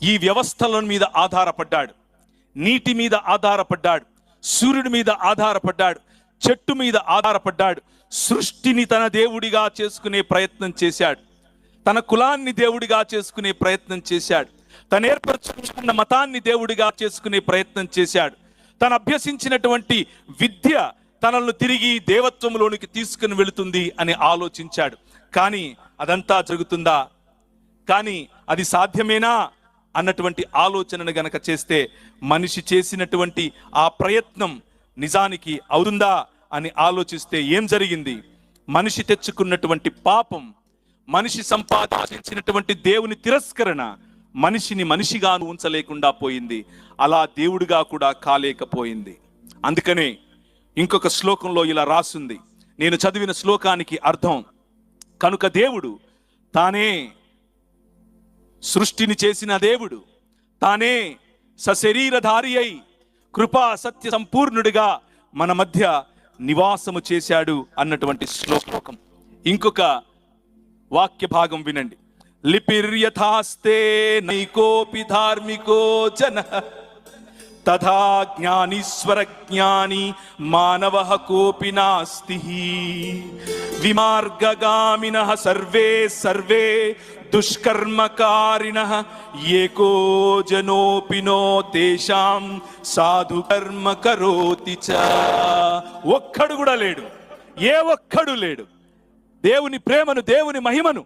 ఈ వ్యవస్థల మీద ఆధారపడ్డాడు, నీటి మీద ఆధారపడ్డాడు, సూర్యుడి మీద ఆధారపడ్డాడు, చెట్టు మీద ఆధారపడ్డాడు. సృష్టిని తన దేవుడిగా చేసుకునే ప్రయత్నం చేశాడు, తన కులాన్ని దేవుడిగా చేసుకునే ప్రయత్నం చేశాడు, తను ఏర్పరచుకున్న మతాన్ని దేవుడిగా చేసుకునే ప్రయత్నం చేశాడు. తను అభ్యసించినటువంటి విద్య తనను తిరిగి దేవత్వంలోనికి తీసుకుని వెళుతుంది అని ఆలోచించాడు. కానీ అదంతా జరుగుతుందా? కానీ అది సాధ్యమేనా అన్నటువంటి ఆలోచనను గనక చేస్తే, మనిషి చేసినటువంటి ఆ ప్రయత్నం నిజానికి అవుతుందా అని ఆలోచిస్తే ఏం జరిగింది? మనిషి తెచ్చుకున్నటువంటి పాపం, మనిషి సంపాదించినటువంటి దేవుని తిరస్కరణ మనిషిని మనిషిగా ఉంచలేకుండా పోయింది, అలా దేవుడిగా కూడా కాలేకపోయింది. అందుకనే ఇంకొక శ్లోకంలో ఇలా రాసింది, నేను చదివిన శ్లోకానికి అర్థం, కనుక దేవుడు తానే సృష్టిని చేసిన దేవుడు, తానే సశరీరధారి అయి కృపా సత్య సంపూర్ణుడిగా మన మధ్య నివాసము చేశాడు అన్నటువంటి శ్లోకం. ఇంకొక వాక్య భాగం వినండి. లిపిర్యథాస్తే నైకోపి ధార్మికో జన తథా జ్ఞానీశ్వర జ్ఞాని మానవః కోపి నాస్తి విమార్గగామినః సర్వే సర్వే దుష్కర్మకారిణః ఏకో జనోపి నో తేషాం సాధు కర్మ కరోతి చ. ఒక్కడు కూడా లేడు, ఏ ఒక్కడు లేడు దేవుని ప్రేమను, దేవుని మహిమను